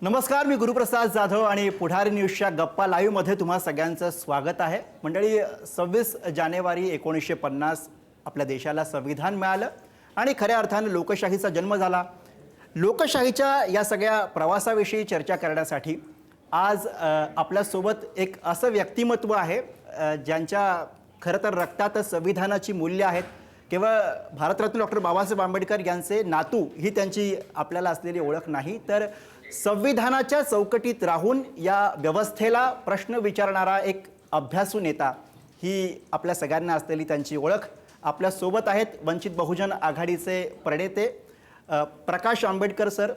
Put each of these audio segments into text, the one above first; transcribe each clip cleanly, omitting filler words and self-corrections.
नमस्कार, मी गुरुप्रसाद जाधव आणि पुढारी न्यूजच्या गप्पा लाईव्हमध्ये तुम्हा सगळ्यांचं स्वागत आहे. मंडळी, 26 जानेवारी 1950 आपल्या देशाला संविधान मिळालं आणि खऱ्या अर्थानं लोकशाहीचा जन्म झाला. लोकशाहीच्या या सगळ्या प्रवासाविषयी चर्चा करण्यासाठी आज आपल्यासोबत एक असं व्यक्तिमत्व आहे ज्यांच्या खरं तर रक्तात संविधानाची मूल्य आहेत. केवळ भारतरत्न डॉक्टर बाबासाहेब आंबेडकर यांचे नातू ही त्यांची आपल्याला असलेली ओळख नाही, तर संविधानाच्या चौकटीत राहून या व्यवस्थेला प्रश्न विचारणारा एक अभ्यासू नेता ही आपल्या सगळ्यांना असलेली त्यांची ओळख. आपल्यासोबत आहेत वंचित बहुजन आघाडीचे प्रणेते प्रकाश आंबेडकर सर.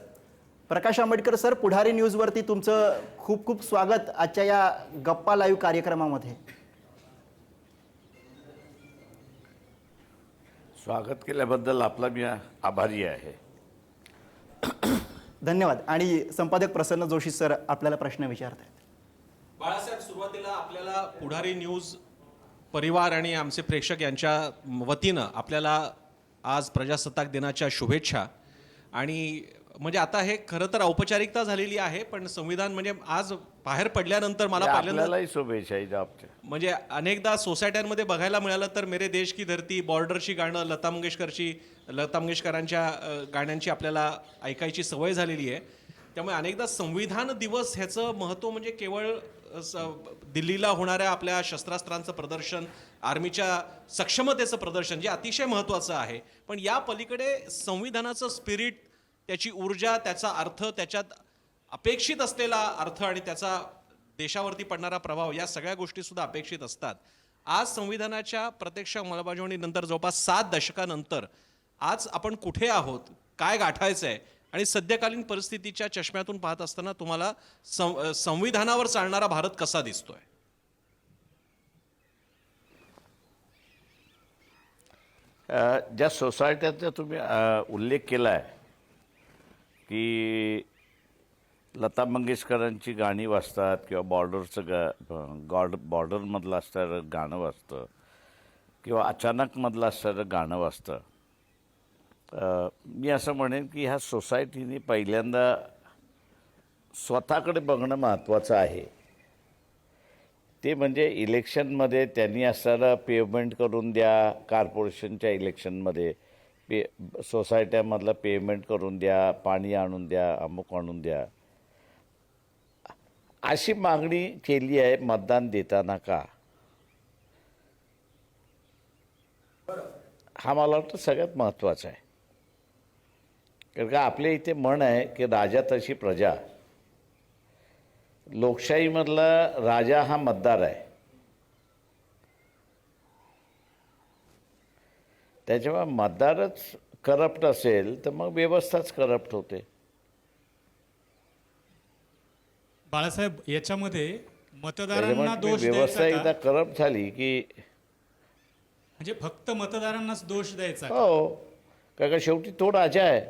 प्रकाश आंबेडकर सर, पुढारी न्यूजवरती तुमचं खूप खूप स्वागत आजच्या या गप्पा लाईव्ह कार्यक्रमामध्ये. स्वागत केल्याबद्दल आपला मी आभारी आहे. धन्यवाद. आणि संपादक प्रसन्न जोशी सर आपल्याला प्रश्न विचारत आहेत. बाळासाहेब, सुरुवातीला आपल्याला पुढारी न्यूज परिवार आणि आमचे प्रेक्षक यांच्या वतीनं आपल्याला आज प्रजासत्ताक दिनाच्या शुभेच्छा. आणि म्हणजे आता हे खरं तर औपचारिकता झालेली आहे, पण संविधान म्हणजे आज बाहेर पडल्यानंतर मला आपल्यालाही शुभेच्छा आपल्या. म्हणजे अनेकदा सोसायट्यांमध्ये बघायला मिळालं तर मेरे देश की धरती, बॉर्डरची गाणं, लता मंगेशकरांच्या गाण्यांची आपल्याला ऐकायची सवय झालेली आहे. त्यामुळे अनेकदा संविधान दिवस ह्याचं महत्त्व म्हणजे केवळ दिल्लीला होणाऱ्या आपल्या शस्त्रास्त्रांचं प्रदर्शन, आर्मीच्या सक्षमतेचं प्रदर्शन जे अतिशय महत्त्वाचं आहे, पण या पलीकडे संविधानाचं स्पिरिट, त्याची ऊर्जा, त्याचा अर्थ, त्याच्यात अपेक्षित असलेला अर्थ आणि त्याचा देशावरती पडणारा प्रभाव, या सगळ्या गोष्टी सुद्धा अपेक्षित असतात. आज संविधानाच्या प्रत्यक्ष अंमलबजावणीनंतर जवळपास 7 दशकानंतर आज आपण कुठे आहोत, काय गाठायचं आहे आणि सद्यकालीन परिस्थितीच्या चष्म्यातून पाहत असताना तुम्हाला संविधानावर चालणारा भारत कसा दिसतोय? ज्या सोसायट्याचा तुम्ही उल्लेख केला आहे की लता मंगेशकरांची गाणी वाजतात किंवा बॉर्डरमधलं असणारं गाणं वाजतं किंवा अचानकमधलं असणारं गाणं वाजतं, मी असं म्हणेन की ह्या सोसायटीने पहिल्यांदा स्वतःकडे बघणं महत्त्वाचं आहे. ते म्हणजे इलेक्शनमध्ये त्यांनी असणारं पेमेंट करून द्या, कॉर्पोरेशनच्या इलेक्शनमध्ये सोसायट्यामधलं पेमेंट करून द्या, पाणी आणून द्या, अमुक आणून द्या, अशी मागणी केली आहे मतदान देताना का? हा मला वाटतं सगळ्यात महत्त्वाचा आहे. कारण का आपल्या इथे म्हण आहे की राजा तशी प्रजा. लोकशाहीमधला राजा हा मतदार आहे. त्याच्यामुळे मतदारच करप्ट असेल तर मग व्यवस्थाच करप्ट होते. बाळासाहेब, याच्यामध्ये मतदारांना दोष व्यवस्था द्यायचा एकदा का? करप्ट झाली की म्हणजे फक्त मतदारांनाच दोष द्यायचा का? हो, कारण शेवटी तो राजा आहे.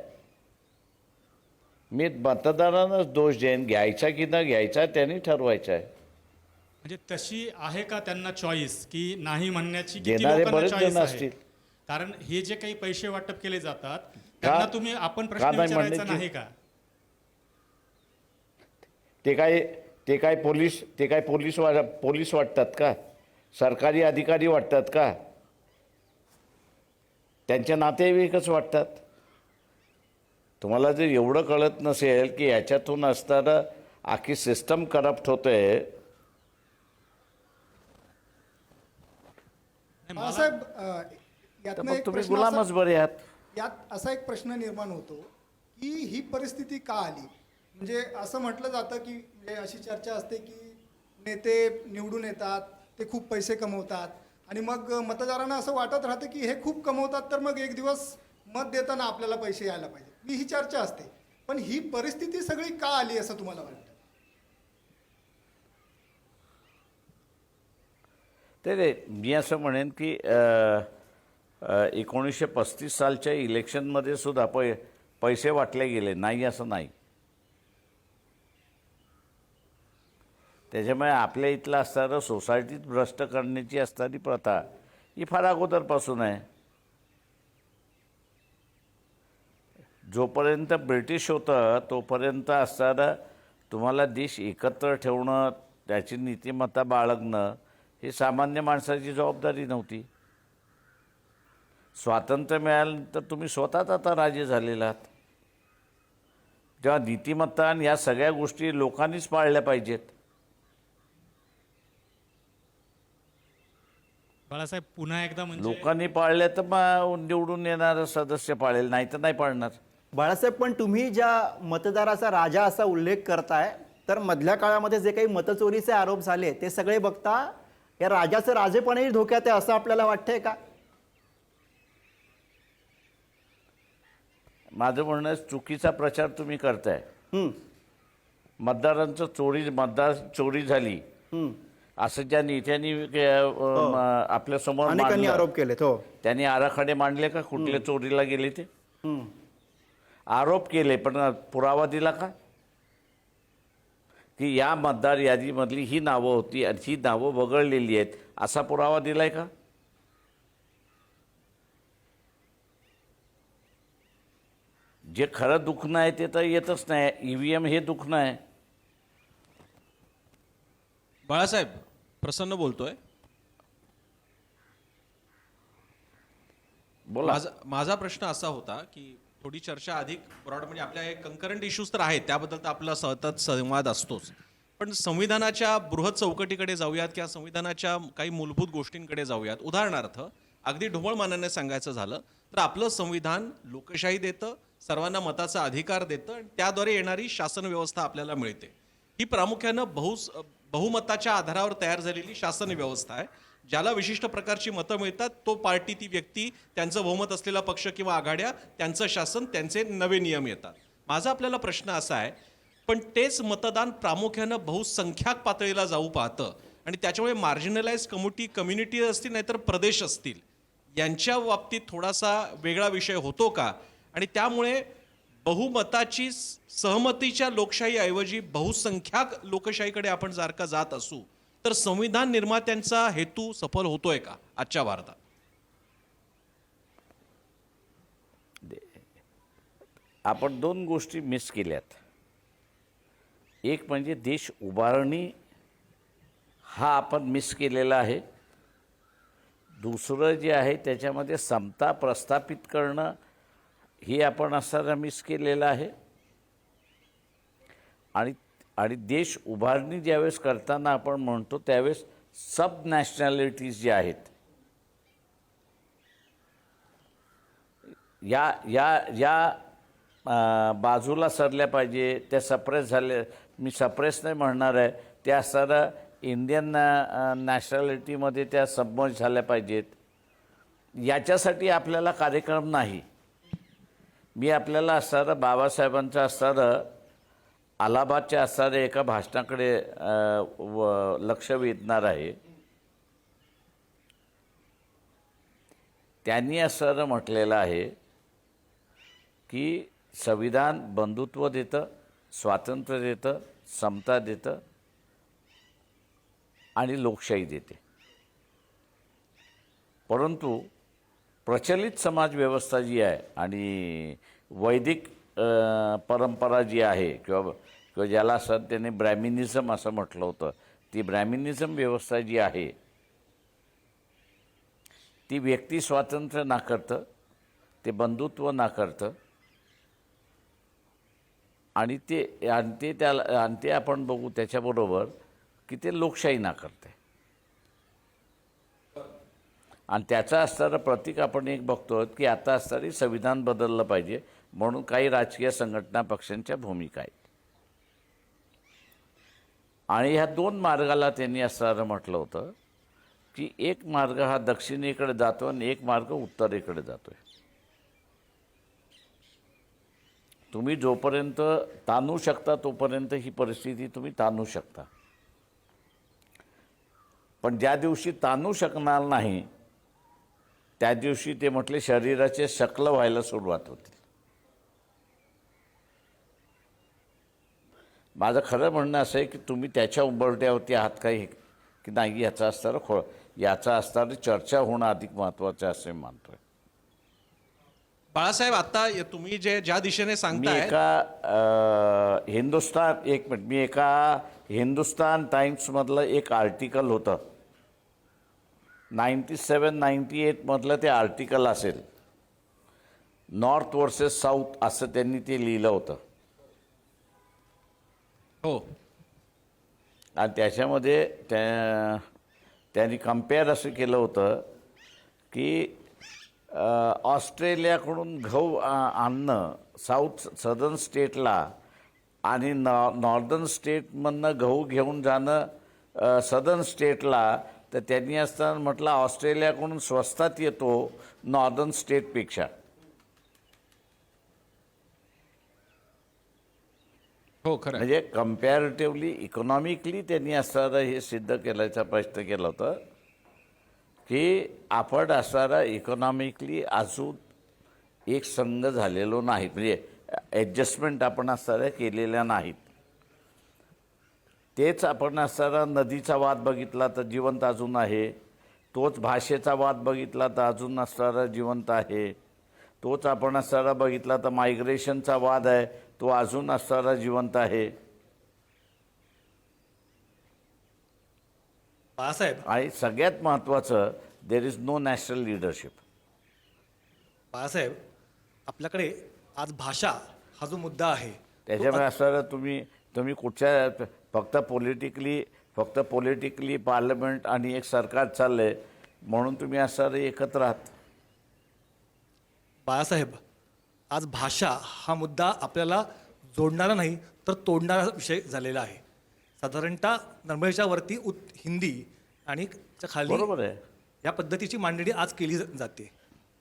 मी मतदारांनाच दोष देईन, घ्यायचा की न घ्यायचा त्यांनी ठरवायचं आहे. म्हणजे तशी आहे का त्यांना चॉईस की नाही म्हणण्याची? किती देणारे लोकांना बरेच चॉईस जण आहे? असतील. कारण हे जे काही पैसे वाटप केले जातात त्यांना तुम्ही आपण का प्रश्न नाही विचारायचा म्हणण्याची? नाही का? ते काय पोलीस वाटतात का? सरकारी अधिकारी वाटतात का? त्यांच्या नातेवाईकच वाटतात. तुम्हाला जर एवढं कळत नसेल की याच्यातून असणारं आखी सिस्टम करप्ट होतंय. बाळासाहेब, तर यातनं मग एक तुम्ही प्रश्न गुलामच बरे आहात. यात असा एक प्रश्न निर्माण होतो की ही परिस्थिती का आली. म्हणजे असं म्हटलं जातं की म्हणजे अशी चर्चा असते की नेते निवडून येतात, ते खूप पैसे कमवतात आणि मग मतदारांना असं वाटत राहतं की हे खूप कमवतात तर मग एक दिवस मत देताना आपल्याला पैसे यायला पाहिजे, ही चर्चा असते. पण ही परिस्थिती सगळी का आली असं तुम्हाला वाटतं? ते मी असं म्हणेन की 1935 सालच्या इलेक्शनमध्ये सुद्धा पैसे वाटले गेले नाही असं नाही. त्याच्यामुळे आपल्या इथलं असणारं सोसायटीत भ्रष्ट करण्याची असणारी प्रथा ही फार अगोदरपासून आहे. जोपर्यंत ब्रिटिश होतं तोपर्यंत असणारं तुम्हाला देश एकत्र ठेवणं, त्याची नीतिमत्ता बाळगणं ही सामान्य माणसाची जबाबदारी नव्हती. स्वातंत्र्य मिळाल्यानंतर तुम्ही स्वतःच आता राजे झालेला आहात. तेव्हा नीतिमत्ता आणि या सगळ्या गोष्टी लोकांनीच पाळल्या पाहिजेत. बाळासाहेब पुन्हा एकदा म्हणजे लोकांनी पाळल्या तर मग निवडून येणारं सदस्य पाळेल, नाही तर नाही पाळणार. बाळासाहेब, पण तुम्ही ज्या मतदाराचा राजा असा उल्लेख करताय, तर मधल्या काळामध्ये जे काही मतचोरीचे आरोप झाले ते सगळे बघता या राजाचं राजेपणही धोक्यात आहे असं आपल्याला वाटतंय का? माझं म्हणणं आहे, चुकीचा प्रचार तुम्ही करताय. हम्म, मतदार चोरी झाली असं ज्या नेत्यांनी आपल्या समोर अनेकांनी आरोप केलेत. हो. त्यांनी आराखडे मांडले का कुठल्या चोरीला गेले ते? हम्म. आरोप केले, पण पुरावा दिला का की या मतदार यादीमधली ही नावं होती आणि ही नावं वगळलेली आहेत, असा पुरावा दिलाय का? जे खरं दुखणं आहे ते तर येतच नाही. ईव्हीएम हे दुखणं आहे. बाळासाहेब, प्रसन्न बोलतोय. बोला. माझा प्रश्न असा होता की थोडी चर्चा अधिक ब्रॉड, म्हणजे आपल्या हे कंकरंट इश्यूज तर आहेत, त्याबद्दल तर आपला सतत संवाद असतोच, पण संविधानाच्या बृहत चौकटीकडे जाऊयात किंवा संविधानाच्या काही मूलभूत गोष्टींकडे जाऊयात. उदाहरणार्थ, अगदी ढोबळ मानाने सांगायचं झालं तर आपलं संविधान लोकशाही देतं, सर्वांना मताचा अधिकार देतं आणि त्याद्वारे येणारी शासन व्यवस्था आपल्याला मिळते. ही प्रामुख्यानं बहुमताच्या आधारावर तयार झालेली शासन व्यवस्था आहे. ज्याला विशिष्ट प्रकारची मतं मिळतात तो पार्टी, ती व्यक्ती, त्यांचं बहुमत असलेला पक्ष किंवा आघाड्या, त्यांचं शासन, त्यांचे नवे नियम येतात. माझा आपल्याला प्रश्न असा आहे, पण तेच मतदान प्रामुख्यानं बहुसंख्याक पातळीला जाऊ पाहतं आणि त्याच्यामुळे मार्जिनलाइज कम्युनिटी असतील नाहीतर प्रदेश असतील, यांच्या बाबतीत थोडासा वेगळा विषय होतो का? आणि त्यामुळे बहुमताची सहमतीच्या लोकशाहीऐवजी बहुसंख्याक लोकशाहीकडे आपण जर का जात असू तर संविधान निर्मात्यांचा हेतू सफल होतोय का आजच्या भारतात? आपण दोन गोष्टी मिस केल्यात. एक म्हणजे देश उभारणी हा आपण मिस केलेला आहे. दुसरं जे आहे त्याच्यामध्ये समता प्रस्थापित करणं हे आपण असताना मिस केलेलं आहे. आणि देश उभारणी ज्यावेळेस करताना आपण म्हणतो त्यावेळेस सब नॅशनॅलिटीज जे आहेत या बाजूला सरल्या पाहिजे, त्या सप्रेस झाले. मी सप्रेस नाही म्हणणार आहे, त्या असताना इंडियन नॅशनॅलिटीमध्ये त्या सबमर्ज झाल्या पाहिजेत. याच्यासाठी आपल्याला कार्यक्रम नाही. मी आपल्याला असताना बाबासाहेबांचं असताना अलाहाबादच्या असणाऱ्या एका भाषणाकडे लक्ष वेधणार आहे. त्यांनी असं म्हटलेलं आहे की संविधान बंधुत्व देतं, स्वातंत्र्य देतं, समता देतं आणि लोकशाही देते. परंतु प्रचलित समाज व्यवस्था जी आहे आणि वैदिक परंपरा जी आहे किंवा ज्याला असं त्याने ब्रॅह्मिनिझम असं म्हटलं होतं, ती ब्रॅह्मिनिझम व्यवस्था जी आहे ती व्यक्ती स्वातंत्र्य नाकारतं, ते बंधुत्व नाकारतं आणि ते आपण बघू त्याच्याबरोबर की ते लोकशाही नाकारते. आणि त्याचा असणारं प्रतीक आपण एक बघतो की आता असणारी संविधान बदललं पाहिजे म्हणून काही राजकीय संघटना पक्षांच्या भूमिका आहेत. आणि ह्या दोन मार्गाला त्यांनी असं म्हटलं होतं की एक मार्ग हा दक्षिणेकडे जातो आणि एक मार्ग उत्तरेकडे जातोय. तुम्ही जोपर्यंत ताणू शकता तोपर्यंत ही परिस्थिती तुम्ही ताणू शकता, पण ज्या दिवशी ताणू शकणार नाही त्या दिवशी ते म्हटले शरीराचे शकलं व्हायला सुरुवात होते. माझं खरं म्हणणं असं आहे की तुम्ही त्याच्या उंबरठ्यावरती आहात काही की नाही याचा असणारी चर्चा होणं अधिक महत्त्वाचं असं मी मानतोय. बाळासाहेब, आता तुम्ही ज्या दिशेने मी सांगताय, एका हिंदुस्तान टाइम्समधलं एक आर्टिकल होतं, 97-98 मधलं ते आर्टिकल असेल, नॉर्थ वर्सेस साऊथ असं त्यांनी ते लिहिलं होतं. हो, आणि त्याच्यामध्ये त्यांनी कम्पेअर असं केलं होतं की ऑस्ट्रेलियाकडून गहू आणणं सदर्न स्टेटला आणि नॉर्दर्न स्टेटमधनं गहू घेऊन जाणं सदर्न स्टेटला, तर त्यांनी असताना म्हटलं ऑस्ट्रेलियाकडून स्वस्तात येतो नॉर्दर्न स्टेटपेक्षा. हो, खरं आहे. म्हणजे कम्पॅरेटिव्हली इकॉनॉमिकली त्यांनी असणारं हे सिद्ध करायचा प्रयत्न केला होता की आपण असणारा इकॉनॉमिकली अजून एक संघ झालेलो नाही, म्हणजे ॲडजस्टमेंट आपण असणाऱ्या केलेल्या नाहीत. तेच आपण असणारा नदीचा वाद बघितला तर जिवंत अजून आहे, तोच भाषेचा वाद बघितला तर अजून असणारा जिवंत आहे, तोच आपण असणारा बघितला तर मायग्रेशनचा वाद आहे, तो अजून असणारा जिवंत आहे. बाळासाहेब आणि सगळ्यात महत्त्वाचं, there is no national leadership. Balasaheb आपल्याकडे आज भाषा हा जो मुद्दा आहे त्याच्यामुळे असणारं तुम्ही कुठच्या फक्त पॉलिटिकली पार्लमेंट आणि एक सरकार चाललंय म्हणून तुम्ही असणारं एकत्र आहात. बाळासाहेब आज भाषा हा मुद्दा आपल्याला जोडणारा नाही तर तोडणारा विषय झालेला आहे. साधारणतः नर्मदेच्या वरती हिंदी आणि च्या खाली बरोबर आहे. या पद्धतीची मांडणी आज केली जाते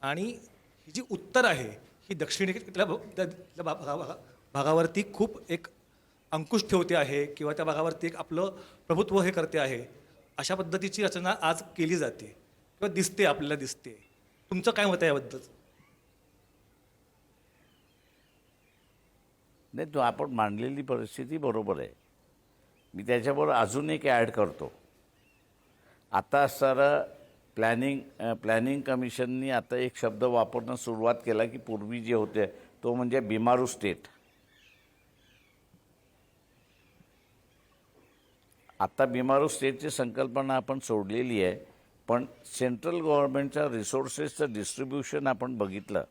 आणि ही जी उत्तर आहे ही दक्षिणेतल्या भागावरती खूप एक अंकुश ठेवते आहे किंवा त्या भागावरती एक आपलं प्रभुत्व हे करते आहे. अशा पद्धतीची रचना आज केली जाते किंवा दिसते, आपल्याला दिसते. तुमचं काय मत आहे याबद्दल? नाही, तो आपण मांडलेली परिस्थिती बरोबर आहे. मी त्याच्याबरोबर अजून एक ॲड करतो. आता असणारं प्लॅनिंग कमिशननी आता एक शब्द वापरणं सुरुवात केला की पूर्वी जे होते तो म्हणजे बिमारू स्टेट. आता बिमारू स्टेटची संकल्पना आपण सोडलेली आहे, पण सेंट्रल गव्हर्नमेंटच्या रिसोर्सेसचं डिस्ट्रीब्युशन आपण बघितलं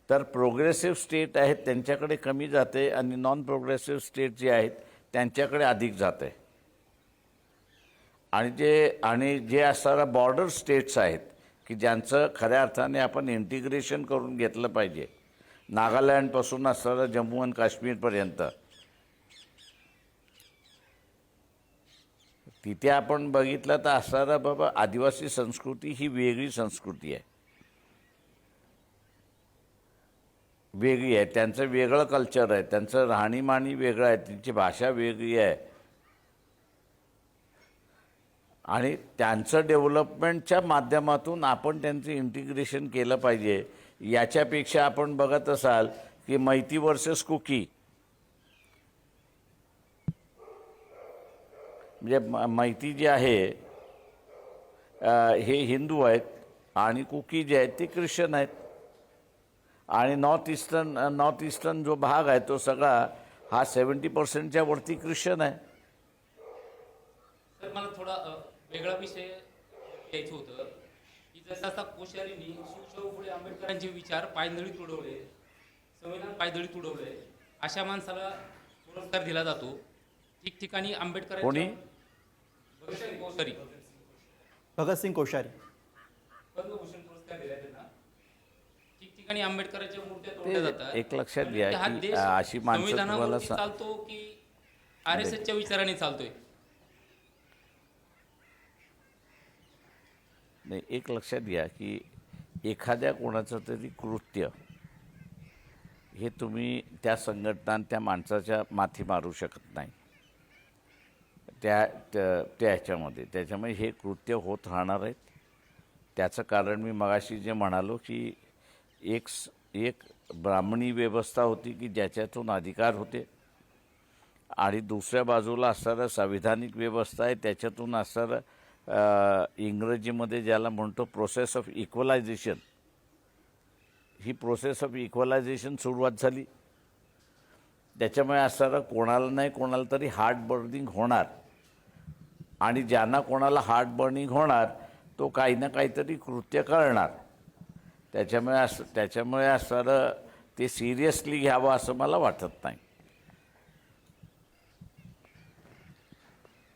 तर प्रोग्रेसिव्ह स्टेट आहेत त्यांच्याकडे कमी जाते आणि नॉन प्रोग्रेसिव्ह स्टेट जे आहेत त्यांच्याकडे अधिक जाते. आणि जे असणारा बॉर्डर स्टेट्स आहेत की ज्यांचं खऱ्या अर्थाने आपण इंटिग्रेशन करून घेतलं पाहिजे, नागालँडपासून असणारं जम्मू आणि काश्मीरपर्यंत, तिथे आपण बघितलं तर असणारा बाबा आदिवासी संस्कृती ही वेगळी संस्कृती आहे, वेगळी आहे. त्यांचं वेगळं कल्चर आहे, त्यांचं राहणीमानी वेगळं आहे, त्यांची भाषा वेगळी आहे आणि त्यांचं डेव्हलपमेंटच्या माध्यमातून आपण त्यांचं इंटिग्रेशन केलं पाहिजे. याच्यापेक्षा आपण बघत असाल की मैती वर्सेस कुकी, म्हणजे मैती जे आहे हे हिंदू आहेत आणि कुकी जे आहेत ते ख्रिश्चन आहेत आणि नॉर्थ ईस्टर्न जो भाग आहे तो सगळा हा 70% वरती ख्रिश्चन आहे. तर मला थोडा वेगळा विषय घ्यायचं होतं की जसं आता कोश्यारींनी शिवशाहू फुले आंबेडकरांचे विचार पायदळी तुडवले, संविधान पायदळी तुडवले, अशा माणसाला पुरस्कार दिला जातो. ठिकठिकाणी आंबेडकर कोणी? कोश्यारी, भगतसिंग कोश्यारी. पद्मभूषण पुरस्कार दिला त्यांना. ठिकठिकाणी आंबेडकरांच्या मूर्त्या तोडल्या जातात. एक लक्षात घ्या हा की देश अशी माणसं तुम्हाला संविधानावरती चालतो की RSSच्या विचाराने चालतोय? नाही, एक लक्षात घ्या की एखाद्या कोणाचं तरी कृत्य हे तुम्ही त्या संघटना त्या माणसाच्या माथी मारू शकत नाही. त्याच्यामुळे हे कृत्य होत राहणार आहेत. त्याचं कारण मी मगाशी जे म्हणालो की एक ब्राह्मणी व्यवस्था होती की ज्याच्यातून अधिकार होते आणि दुसऱ्या बाजूला असणारं संविधानिक व्यवस्था आहे त्याच्यातून असणारं इंग्रजीमध्ये ज्याला म्हणतो प्रोसेस ऑफ इक्वलायझेशन, ही प्रोसेस ऑफ इक्वलायझेशन सुरुवात झाली. त्याच्यामुळे असणारं कोणाला नाही कोणाला तरी हार्ट बर्निंग होणार, आणि ज्यांना कोणाला हार्ट बर्निंग होणार तो काही ना काहीतरी कृत्य करणार. त्याच्यामुळे असणारं ते सिरियसली घ्यावं असं मला वाटत नाही.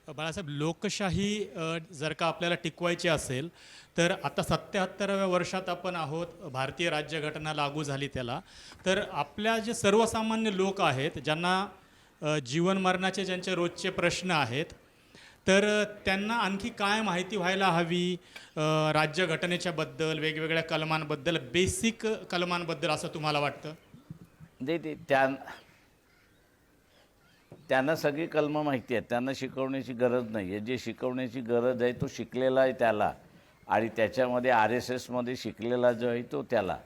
बाळासाहेब, लोकशाही जर का आपल्याला टिकवायची असेल तर आता 77व्या वर्षात आपण आहोत, भारतीय राज्यघटना लागू झाली त्याला. तर आपल्या जे सर्वसामान्य लोक आहेत, ज्यांना जीवन मरणाचे ज्यांचे रोजचे प्रश्न आहेत, तर त्यांना आणखी काय माहिती व्हायला हवी राज्यघटनेच्या बद्दल, वेगवेगळ्या कलमांबद्दल, बेसिक कलमांबद्दल, असं तुम्हाला वाटतं? ते त्यांना सगळी कलमं माहिती आहेत, त्यांना शिकवण्याची गरज नाही आहे. जे शिकवण्याची गरज आहे तो शिकलेला आहे त्याला, आणि त्याच्यामध्ये RSSमध्ये शिकलेला जो आहे तो त्याला.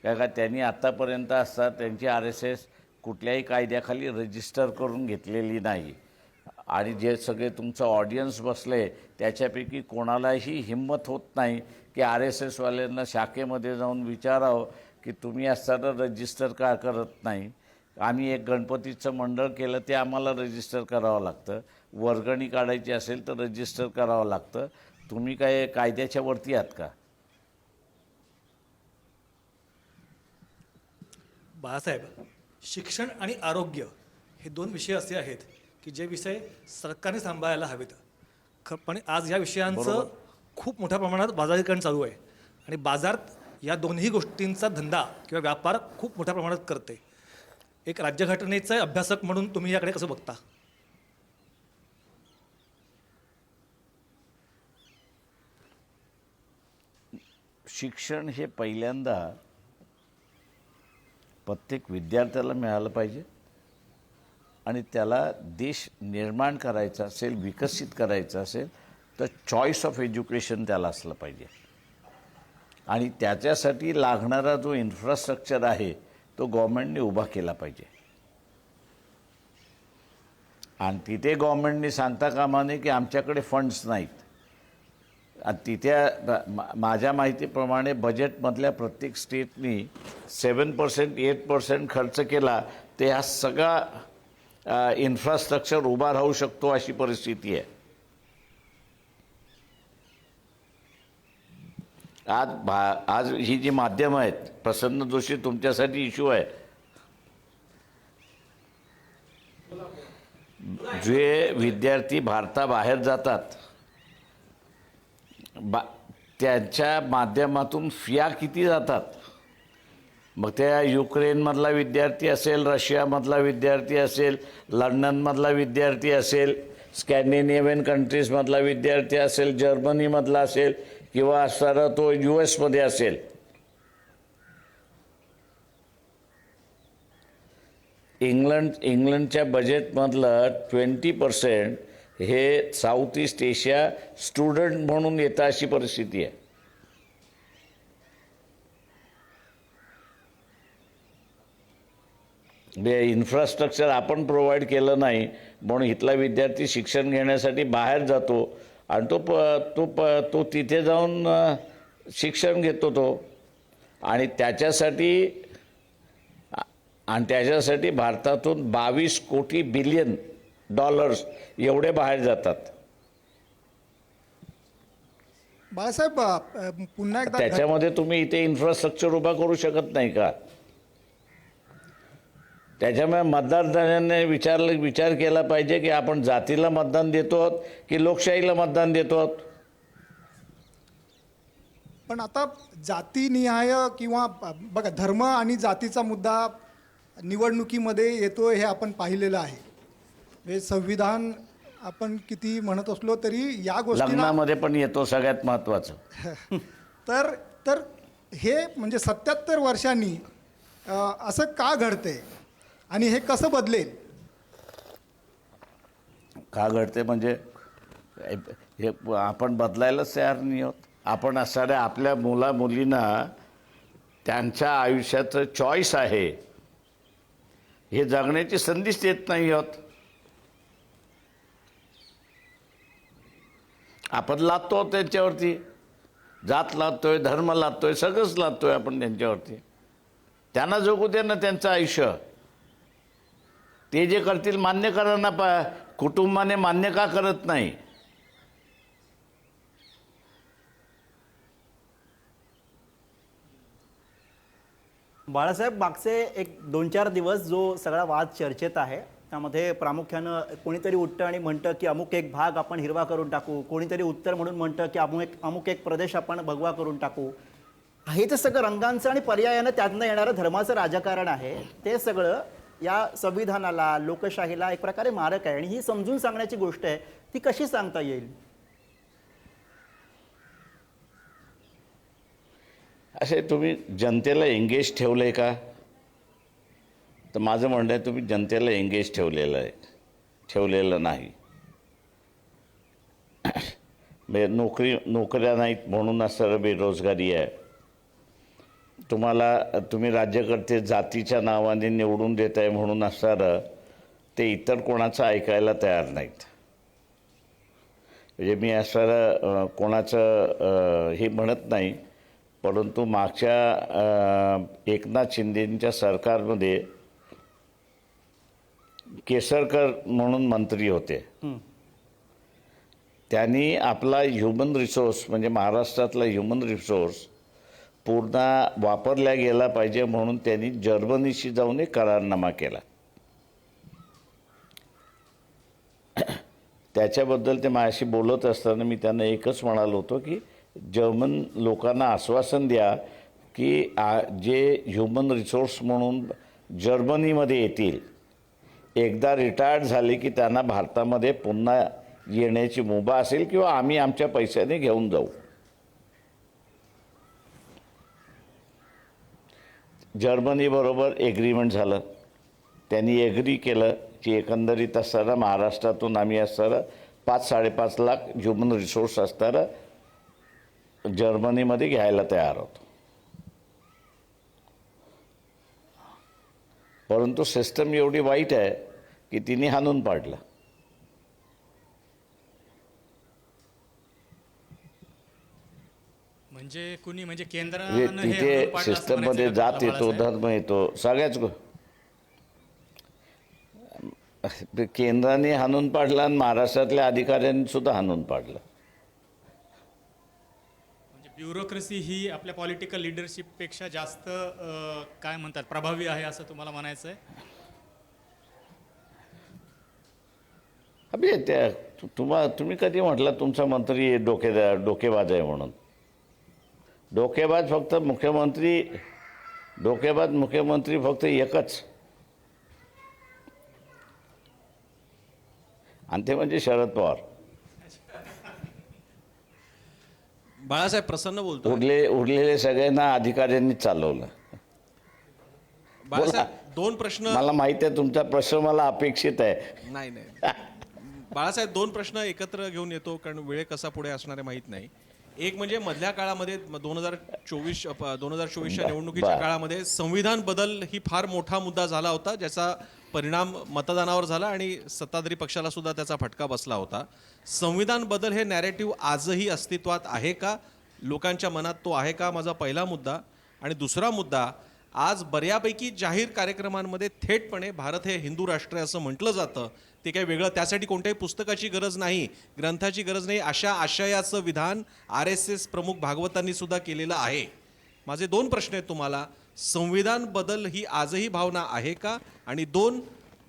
का त्यांनी आत्तापर्यंत असतात त्यांची RSS कुठल्याही कायद्याखाली रजिस्टर करून घेतलेली नाही. आणि जे सगळे तुमचं ऑडियन्स बसले त्याच्यापैकी कोणालाही हिंमत होत नाही की RSSवाल्यांना शाखेमध्ये जाऊन विचारावं की तुम्ही असताना रजिस्टर का करत नाही. आम्ही एक गणपतीचं मंडळ केलं, ते आम्हाला रजिस्टर करावं लागतं. वर्गणी काढायची असेल तर रजिस्टर करावं लागतं. तुम्ही काय कायद्याच्या वरती आहात का? बाळासाहेब, शिक्षण आणि आरोग्य हे 2 विषय असे आहेत की जे विषय सरकारने सांभाळायला हवेत. पण आज या विषयांचं खूप मोठ्या प्रमाणात बाजारीकरण चालू आहे, आणि बाजारात या दोन्ही गोष्टींचा धंदा किंवा व्यापार खूप मोठ्या प्रमाणात करते. एक राज्यघटनेचा अभ्यासक म्हणून तुम्ही याकडे कसं बघता? शिक्षण हे पहिल्यांदा प्रत्येक विद्यार्थ्याला मिळालं पाहिजे, आणि त्याला देश निर्माण करायचा असेल, विकसित करायचा असेल तर चॉईस ऑफ एज्युकेशन त्याला असलं पाहिजे. आणि त्याच्यासाठी लागणारा जो इन्फ्रास्ट्रक्चर आहे तो गव्हर्नमेंटने उभा केला पाहिजे. आणि तिथे गव्हर्नमेंटने सांगता कामा नये की आमच्याकडे फंड्स नाहीत. आणि तिथे माझ्या माहितीप्रमाणे बजेटमधल्या प्रत्येक स्टेटनी 7% 8% खर्च केला ते हा सगळा इन्फ्रास्ट्रक्चर उभा राहू शकतो अशी परिस्थिती आहे. आज ही जी माध्यमं आहेत, प्रसन्न जोशी तुमच्यासाठी इश्यू आहे, जे विद्यार्थी भारताबाहेर जातात त्यांच्या माध्यमातून फिया किती जातात. मग त्या युक्रेनमधला विद्यार्थी असेल, रशियामधला विद्यार्थी असेल, लंडनमधला विद्यार्थी असेल, स्कॅन्डिनेव्हियन कंट्रीजमधला विद्यार्थी असेल, जर्मनीमधला असेल, किंवा असणारा तो US मध्ये असेल. इंग्लंडच्या बजेटमधलं 20% हे साऊथ ईस्ट एशिया स्टुडंट म्हणून येतं अशी परिस्थिती आहे. इन्फ्रास्ट्रक्चर आपण प्रोव्हाइड केलं नाही म्हणून इथला विद्यार्थी शिक्षण घेण्यासाठी बाहेर जातो, आणि तो तिथे जाऊन शिक्षण घेतो तो. आणि त्याच्यासाठी भारतातून 22 कोटी बिलियन डॉलर्स एवढे बाहेर जातात. बाळासाहेब, पुन्हा एकदा त्याच्यामध्ये तुम्ही इथे इन्फ्रास्ट्रक्चर उभा करू शकत नाही का? त्याच्यामुळे मतदारांनी विचार केला पाहिजे की आपण जातीला मतदान देतो आहोत की लोकशाहीला मतदान देतो आहोत. पण आता जातीनिहाय किंवा बघा, धर्म आणि जातीचा मुद्दा निवडणुकीमध्ये येतो हे आपण पाहिलेलं आहे. हे संविधान आपण किती म्हणत असलो तरी या गोष्टी लग्नामध्ये पण येतो सगळ्यात महत्त्वाचं. तर हे म्हणजे 77 वर्षांनी असं का घडतंय आणि हे कसं बदलेल? का घडते म्हणजे हे आपण बदलायलाच तयार नाही आहोत. आपण असणाऱ्या आपल्या मुलींना त्यांच्या आयुष्याचं चॉईस आहे हे जगण्याची संधीच देत नाही आहोत. आपण लादतो त्यांच्यावरती. जात लादतोय, धर्म लादतोय, सगळंच लादतोय आपण त्यांच्यावरती. त्यांना जगू दे ना त्यांचं आयुष्य. ते जे करतील मान्य करा ना. कुटुंबाने मान्य का करत नाही? बाळासाहेब, मागचे एक 2-4 दिवस जो सगळा वाद चर्चेत आहे त्यामध्ये प्रामुख्यानं कोणीतरी उठतं आणि म्हणतं की अमुक एक भाग आपण हिरवा करून टाकू, कोणीतरी उत्तर म्हणून म्हणतं की अमुक एक प्रदेश आपण भगवा करून टाकू. हे जे सगळं रंगांचं आणि पर्यायानं त्यातनं येणारं धर्माचं राजकारण आहे ते सगळं या संविधानाला, लोकशाहीला एक प्रकारे मारक आहे. आणि ही समजून सांगण्याची गोष्ट आहे, ती कशी सांगता येईल? असे तुम्ही जनतेला एंगेज ठेवलं आहे का? तर माझं म्हणणं आहे तुम्ही जनतेला एंगेज ठेवलेलं नाही. म्हणजे नोकऱ्या नाहीत म्हणून असणारं बेरोजगारी आहे. तुम्ही राज्यकर्ते जातीच्या नावाने निवडून देत आहे म्हणून असणारं ते इतर कोणाचं ऐकायला तयार नाहीत. म्हणजे मी असणारं कोणाचं हे म्हणत नाही, परंतु मागच्या एकनाथ शिंदेंच्या सरकारमध्ये केसरकर म्हणून मंत्री होते. त्यांनी आपला ह्युमन रिसोर्स म्हणजे महाराष्ट्रातला ह्युमन रिसोर्स पूर्ण वापरला गेला पाहिजे म्हणून त्यांनी जर्मनीशी जाऊन एक करारनामा केला. त्याच्याबद्दल ते माझ्याशी बोलत असताना मी त्यांना एकच म्हणालो होतो की जर्मन लोकांना आश्वासन द्या की जे ह्युमन रिसोर्स म्हणून जर्मनीमध्ये येतील, एकदा रिटायर्ड झाले की त्यांना भारतामध्ये पुन्हा येण्याची मुभा असेल किंवा आम्ही आमच्या पैशाने घेऊन जाऊ. जर्मनीबरोबर एग्रीमेंट झालं. त्यांनी एग्री केलं की एकंदरीत असताना महाराष्ट्रातून आम्ही असताना 5-5.5 लाख ह्युमन रिसोर्स असताना जर्मनीमध्ये घ्यायला तयार होतो. परंतु सिस्टम एवढी वाईट आहे की तिने हाणून पाडलं. म्हणजे कुणी म्हणजे केंद्रानं हे हाणून तिथे पाडलं असं सिस्टममध्ये म्हणायचं का जात तुम्हाला येतो, बाळासाहेब? धर्म येतो, सगळ्याच केंद्राने हाणून पाडलं आणि महाराष्ट्रातल्या अधिकाऱ्यांनी सुद्धा हाणून पाडलं. म्हणजे ब्युरोक्रेसी ही आपल्या पॉलिटिकल लिडरशिपपेक्षा जास्त काय म्हणतात प्रभावी आहे असं तुम्हाला म्हणायचं आहे? अबे तुम्ही कधी म्हटलं तुमचा मंत्री डोकेबाज आहे म्हणून? डोकेबाज मुख्यमंत्री फक्त एकच, आणि ते म्हणजे शरद पवार. बाळासाहेब प्रसन्न बोलतो. उरलेले सगळ्यांना अधिकाऱ्यांनी चालवलं. बाळासाहेब 2 प्रश्न. मला माहिती आहे तुमचा प्रश्न मला अपेक्षित आहे. नाही बाळासाहेब 2 प्रश्न एकत्र घेऊन येतो कारण वेळ कसा पुढे असणार आहे माहीत नाही. एक म्हणजे मधल्या काळामध्ये 2024च्या निवडणुकीच्या काळामध्ये संविधान बदल ही फार मोठा मुद्दा झाला होता, ज्याचा परिणाम मतदानावर झाला आणि सत्ताधारी पक्षाला सुद्धा त्याचा फटका बसला होता. संविधान बदल हे नॅरेटिव्ह आजही अस्तित्वात आहे का? लोकांच्या मनात तो आहे का? माझा पहिला मुद्दा. आणि दुसरा मुद्दा, आज बऱ्यापैकी जाहीर कार्यक्रमांमध्ये थेटपणे भारत हे हिंदू राष्ट्र आहे असं म्हटलं जातं. ते काही वेगळं, त्यासाठी कोणत्याही पुस्तकाची गरज नाही, ग्रंथाची गरज नाही, अशा आशयाचं विधान RSS प्रमुख भागवतांनी सुद्धा केलेलं आहे. माझे 2 प्रश्न आहेत तुम्हाला. संविधान बदल ही आजही भावना आहे का? आणि 2,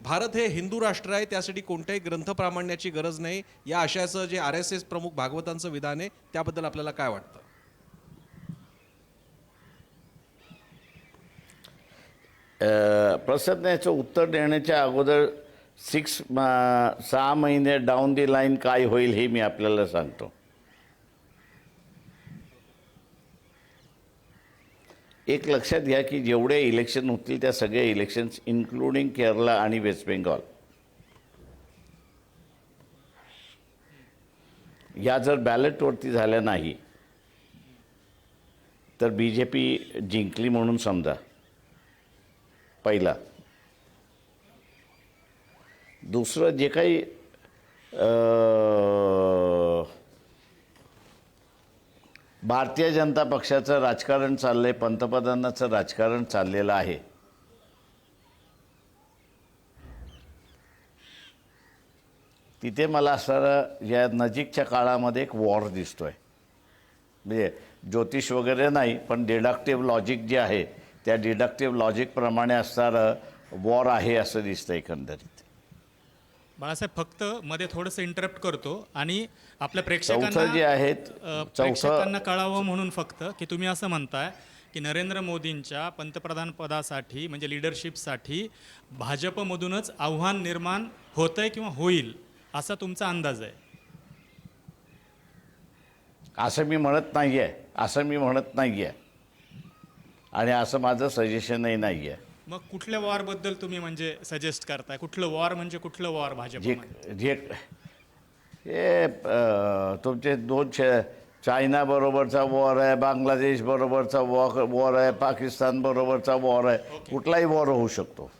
भारत हे हिंदू राष्ट्र आहे त्यासाठी कोणत्याही ग्रंथ प्रामाण्याची गरज नाही, या आशयाचं जे RSS प्रमुख भागवतांचं विधान आहे त्याबद्दल आपल्याला काय वाटतं? प्रसाद, याचं उत्तर देण्याच्या अगोदर 6 महिने डाऊन दी लाईन काय होईल हे मी आपल्याला सांगतो. एक लक्षात घ्या की जेवढे इलेक्शन होतील त्या सगळ्या इलेक्शन्स इन्क्लुडिंग केरला आणि वेस्ट बेंगॉल या जर बॅलेटवरती झाल्या नाही तर BJP जिंकली म्हणून समजा. पहिला. दुसरं, जे काही भारतीय जनता पक्षाचं राजकारण चाललंय, पंतप्रधानाचं राजकारण चाललेलं आहे. तिथे मला असं या नजीकच्या काळामध्ये एक वॉर दिसतोय. म्हणजे ज्योतिष वगैरे नाही, पण डिडक्टिव्ह लॉजिक जे आहे त्या डिडक्टिव्ह लॉजिकप्रमाणे असणारं वॉर आहे असं दिसतं एकंदरीत. बाळासाहेब, फक्त मध्ये थोडंसं इंटरप्ट करतो आणि आपल्या चौथं जे आहेत, प्रेक्षकांना कळावं म्हणून फक्त की तुम्ही असं म्हणताय की नरेंद्र मोदींच्या पंतप्रधान पदासाठी म्हणजे लिडरशिपसाठी भाजपमधूनच आव्हान निर्माण होतंय किंवा होईल असा तुमचा अंदाज आहे. असं मी म्हणत नाही आहे आणि असं माझं सजेशनही नाही आहे. मग कुठल्या वॉरबद्दल तुम्ही म्हणजे सजेस्ट करताय? कुठलं वॉर म्हणजे कुठलं वॉर भाजप? जे हे तुमचे दोन चायना बरोबरचा वॉर आहे, बांगलादेश बरोबरचा वॉर आहे, पाकिस्तान बरोबरचा वॉर आहे. कुठलाही वॉर होऊ शकतो.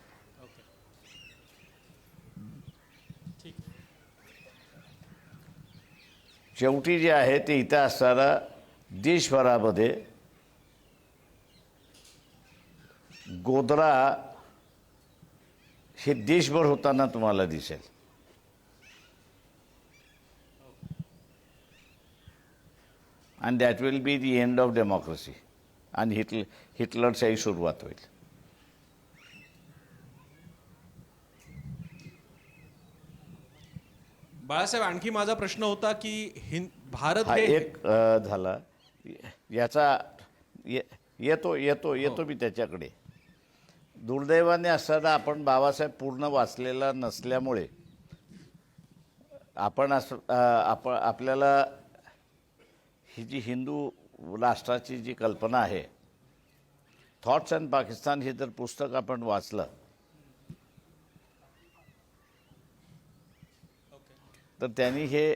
शेवटी जे आहे ते इथं असताना देशभरामध्ये गोधरा हे देशभर होताना तुम्हाला दिसेल. And that will be the end of democracy आणि हिटलरच्याही सुरुवात होईल. बाळासाहेब, आणखी माझा प्रश्न होता की भारत हा हे एक झाला. याचा येतो मी त्याच्याकडे. दुर्दैवाने असताना आपण बाबासाहेब पूर्ण वाचलेला नसल्यामुळे आपल्याला ही जी हिंदू राष्ट्राची जी कल्पना आहे, थॉट्स अँड पाकिस्तान हे जर पुस्तक आपण वाचलं तर त्यांनी हे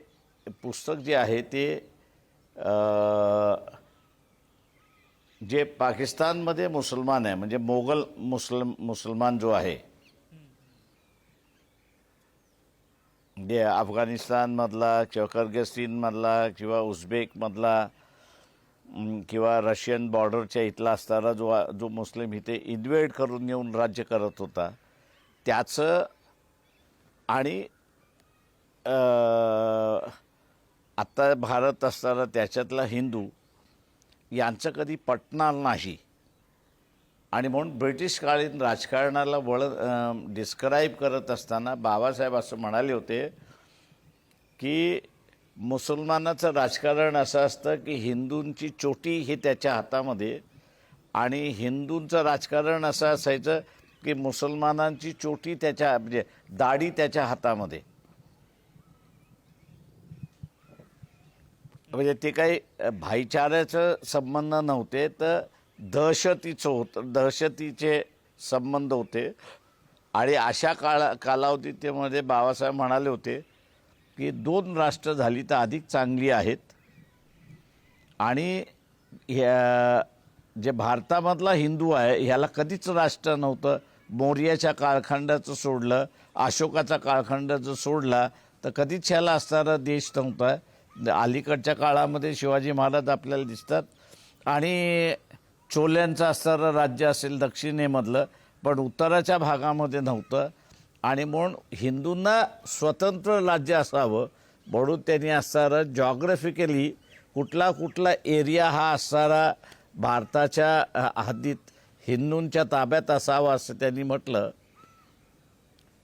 पुस्तक जे आहे ते जे पाकिस्तानमध्ये मुसलमान आहे म्हणजे मोगल मुसलमान जो आहे, जे अफगाणिस्तानमधला किंवा किर्गिस्तानमधला किंवा उझबेकमधला किंवा रशियन बॉर्डरच्या इथला असणारा जो मुस्लिम इथे इन्व्हेड करून येऊन राज्य करत होता त्याचं आणि आत्ता भारत असताना त्याच्यातला हिंदू यांचं कधी पटणार नाही. आणि म्हणून ब्रिटिशकालीन राजकारणाला डिस्क्राईब करत असताना बाबासाहेब असं म्हणाले होते की मुसलमानाचं राजकारण असं असतं की हिंदूंची चोटी ही त्याच्या हातामध्ये आणि हिंदूंचं राजकारण असं असायचं की मुसलमानांची चोटी त्याच्या म्हणजे दाढी त्याच्या हातामध्ये. म्हणजे ते काही भाईचाऱ्याचं संबंध नव्हते तर दहशतीचे संबंध होते. आणि अशा कालावधीमध्ये बाबासाहेब म्हणाले होते की 2 राष्ट्र झाली तर अधिक चांगली आहेत. आणि जे भारतामधला हिंदू आहे ह्याला कधीच राष्ट्र नव्हतं. मौर्याच्या कालखंडाचं सोडलं, अशोकाचा कालखंडाचं सोडला तर कधीच ह्याला असणारा देश नव्हता. अलीकडच्या काळामध्ये शिवाजी महाराज आपल्याला दिसतात आणि चोल्यांचं असणारं राज्य असेल दक्षिणेमधलं, पण उत्तराच्या भागामध्ये नव्हतं. आणि म्हणून हिंदूंना स्वतंत्र राज्य असावं म्हणून त्यांनी असणारं जॉग्रफिकली कुठला एरिया हा असणारा भारताच्या हद्दीत हिंदूंच्या ताब्यात असावा असं त्यांनी म्हटलं.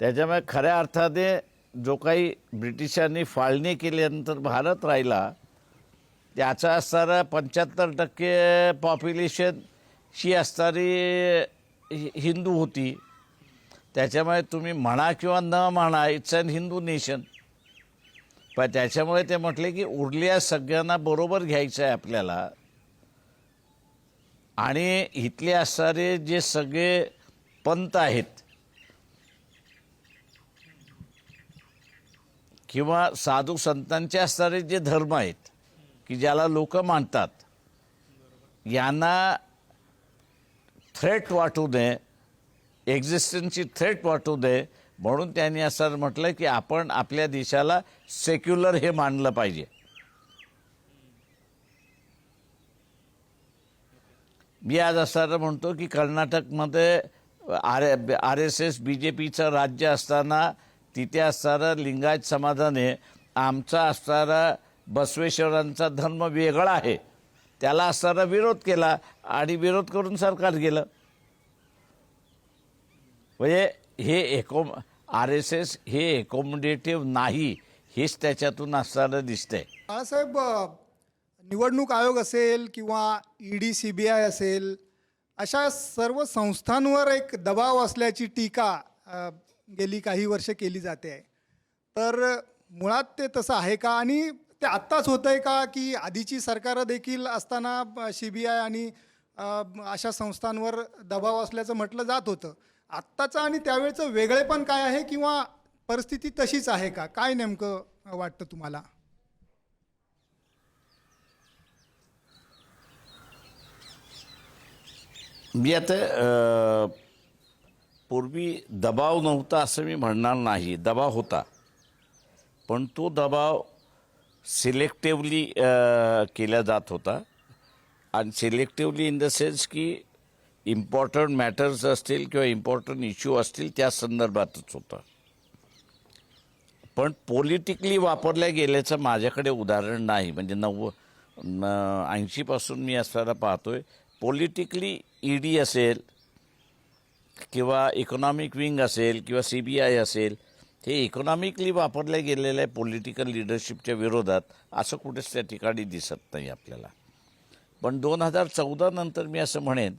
त्याच्यामुळे खऱ्या अर्थाने जो काही ब्रिटिशांनी फाळणी केल्यानंतर भारत राहिला त्याचा असणारा 75% पॉप्युलेशन ही असणारी हिंदू होती. त्याच्यामुळे तुम्ही म्हणा किंवा न म्हणा इट्स अन हिंदू नेशन. पण त्याच्यामुळे ते म्हटले की उरल्या सगळ्यांना बरोबर घ्यायचं आहे आपल्याला. आणि इथले असणारे जे सगळे पंथ आहेत किंवा साधू संतांचे असणारे जे धर्म आहेत की ज्याला लोक मानतात यांना थ्रेट वाटू नये, एक्झिस्टन्सची थ्रेट वाटू नये म्हणून त्यांनी असं म्हटलं की आपण आपल्या देशाला सेक्युलर हे मानलं पाहिजे. मी आज असताना म्हणतो की कर्नाटकमध्ये RSS BJPचं राज्य असताना तिथे असणारं लिंगायत समाजाने आमचा असणारा बसवेश्वरांचा धर्म वेगळा आहे त्याला असणारा विरोध केला आणि विरोध करून सरकार गेलं. म्हणजे हे RSS हे एकोमोडेटिव्ह नाही हेच त्याच्यातून असणारं दिसतंय. बाळासाहेब, निवडणूक आयोग असेल किंवा ED CBI असेल, अशा सर्व संस्थांवर एक दबाव असल्याची टीका गेली काही वर्ष केली जाते आहे. तर मुळात ते तसं आहे का, आणि ते आत्ताच होतं आहे का, की आधीची सरकारं देखील असताना CBI आणि अशा संस्थांवर दबाव असल्याचं म्हटलं जात होतं. आत्ताचं आणि त्यावेळचं वेगळेपण काय आहे, किंवा परिस्थिती तशीच आहे का? काय नेमकं वाटतं तुम्हाला? मी आता पूर्वी दबाव नव्हता असं मी म्हणणार नाही, दबाव होता, पण तो दबाव सिलेक्टिव्हली केला जात होता. आणि सिलेक्टिव्हली इन द सेन्स की इम्पॉर्टंट मॅटर्स असतील किंवा इम्पॉर्टंट इश्यू असतील त्या संदर्भातच होता. पण पॉलिटिकली वापरल्या गेल्याचं माझ्याकडे उदाहरण नाही. म्हणजे 80पासून मी असताना पाहतोय पॉलिटिकली ED असेल किंवा इकॉनॉमिक विंग असेल किंवा CBI असेल, हे इकॉनॉमिकली वापरल्या गेलेल्या पॉलिटिकल लिडरशिपच्या विरोधात असं कुठेच त्या ठिकाणी दिसत नाही आपल्याला. पण 2014 नंतर मी असं म्हणेन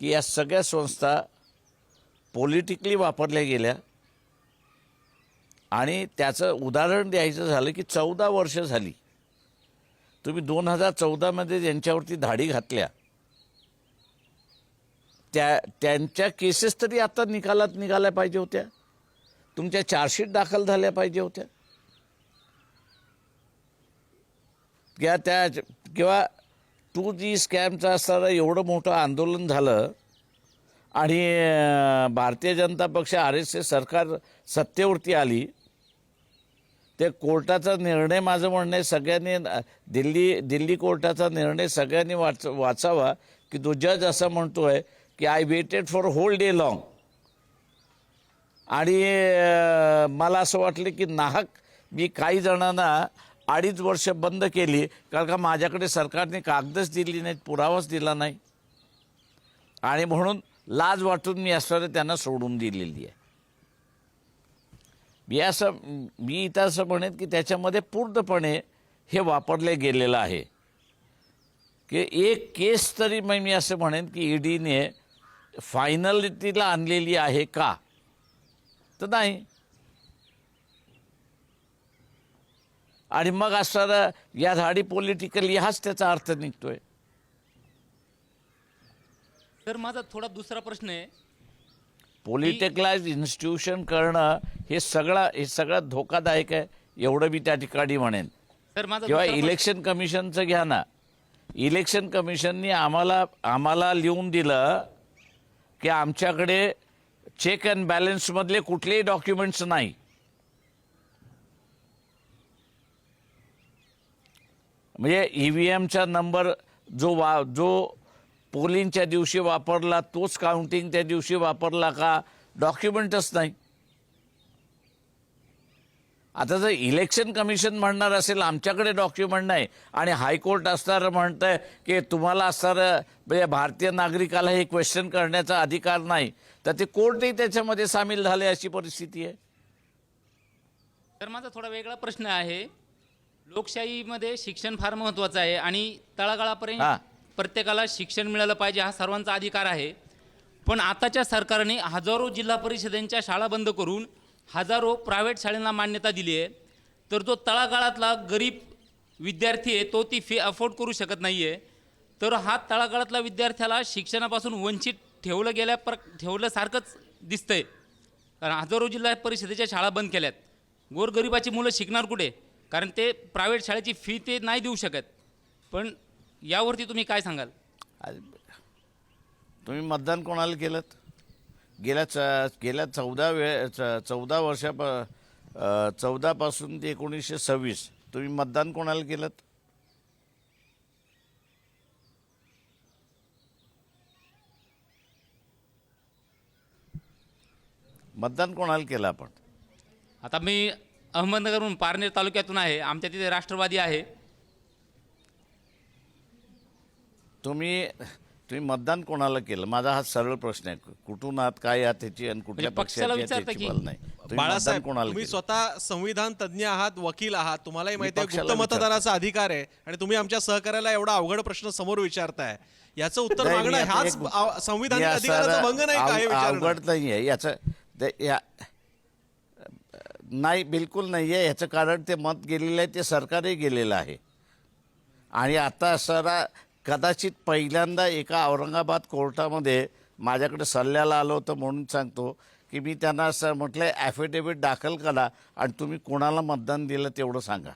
की या सगळ्या संस्था पॉलिटिकली वापरल्या गेल्या. आणि त्याचं उदाहरण द्यायचं झालं की 14 वर्ष झाली, तुम्ही 2014मध्ये ज्यांच्यावरती धाडी घातल्या त्यांच्या केसेस तरी आता निकालात निघाल्या पाहिजे होत्या, तुमच्या चार्जशीट दाखल झाल्या पाहिजे होत्या, किंवा 2G स्कॅमचं असताना एवढं मोठं आंदोलन झालं आणि भारतीय जनता पक्ष RSS सरकार सत्तेवरती आली. ते कोर्टाचा निर्णय, माझं म्हणणं आहे सगळ्यांनी दिल्ली कोर्टाचा निर्णय सगळ्यांनी वाचावा की तो जज असं म्हणतोय की I waited for whole day long. आणि मला असं वाटलं की नाहक मी काही जणांना 2.5 वर्ष बंद केली, कारण का माझ्याकडे सरकारने कागदच दिली नाहीत, पुरावाच दिला नाही, आणि म्हणून लाज वाटून मी असणारं त्यांना सोडून दिलेली आहे. मी इथं असं म्हणेन की त्याच्यामध्ये पूर्णपणे हे वापरले गेलेलं आहे. की एक केस तरी मी असं म्हणेन की EDने फायनलिटीला आणलेली आहे का, तर नाही. आणि मग असणारा या धाडी पॉलिटिकली हाच त्याचा अर्थ निघतोय. तर माझा थोडा दुसरा प्रश्न आहे, पॉलिटिकलाइज इन्स्टिट्यूशन करणं हे सगळं धोकादायक आहे, एवढं मी त्या ठिकाणी म्हणेन. तर माझा किंवा दुसरा प्रश्न- इलेक्शन कमिशनचं घ्या ना, इलेक्शन कमिशननी आम्हाला लिहून दिलं की आमच्याकडे चेक अँड बॅलन्समधले कुठलेही डॉक्युमेंट्स नाही. म्हणजे EVMचा नंबर जो पोलिंगच्या दिवशी वापरला तोच काउंटिंग त्या दिवशी वापरला का, डॉक्युमेंटच नाही. आता जर इलेक्शन कमिशन म्हणणार असेल आमच्याकडे डॉक्युमेंट नाही, आणि हायकोर्ट असणारं म्हणतंय की तुम्हाला असणारं म्हणजे भारतीय नागरिकाला हे क्वेश्चन करण्याचा अधिकार नाही, तर ते कोर्टही त्याच्यामध्ये सामील झाले अशी परिस्थिती आहे. तर माझा थोडा वेगळा प्रश्न आहे. लोकशाहीमध्ये शिक्षण फार महत्त्वाचं आहे आणि तळागाळापर्यंत प्रत्येकाला शिक्षण मिळालं पाहिजे, हा सर्वांचा अधिकार आहे. पण आताच्या सरकारने हजारो जिल्हा परिषदेच्या शाळा बंद करून हजारो प्रायव्हेट शाळांना मान्यता दिली आहे. तर जो तळागाळातला गरीब विद्यार्थी आहे तो ती फी अफोर्ड करू शकत नाही आहे. तर हा तळागाळातल्या विद्यार्थ्याला शिक्षणापासून वंचित ठेवल्यासारखंच दिसतंय. कारण हजारो जिल्हा परिषदेच्या शाळा बंद केल्यात. गोरगरिबाची मुलं शिकणार कुठे, कारण ते प्रायव्हेट शाळेची फी ते नाही देऊ शकत. पण यावरती तुम्ही काय सांगाल? तुम्ही मतदान कोणाला केलं? गेल्या 14 ते 1926 तुम्ही मतदान कोणाला केलं? मतदान कोणाला केलं आपण? आता मी अहमदनगरहून पारनेर तालुक्यातून आहे. आमच्या तिथे राष्ट्रवादी आहे. तुम्ही मतदान कोणाला केलं? माझा हा सरळ प्रश्न आहे. कुठून आहात, काय आहात त्याची आणि कुठल्या म्हणजे पक्षाला पक्षाची आहात विचारता त्याची की- मला नाही. तुम्ही बाळासाहेब, मतदान कोणाला तुम्ही केलं? स्वतः संविधान तज्ज्ञ आहात, वकील आहात, तुम्हालाही माहिती आहे पक्षाला गुप्त मतदानाचा अधिकार आहे आणि तुम्ही आमच्या सहकार्याला एवढा अवघड प्रश्न समोर विचारताय. याचं उत्तर नाही, मागणं मी आता हाच एक- संविधानिक मी अधिकाराचा असं भंग नाही का हे विचारणं? अवघड नाही आहे याचं नाही, बिलकुल नाही आहे. याचं कारण ते मत गेलेलं आहे, ते सरकारही गेलेलं आहे. आणि आता सरा कदाचित पहिल्यांदा एका औरंगाबाद कोर्टामध्ये माझ्याकडे सल्ल्याला आलो होतं म्हणून सांगतो की मी त्यांना असं म्हटलं ॲफिडेव्हिट दाखल करा आणि तुम्ही कोणाला मतदान दिलं तेवढं सांगा.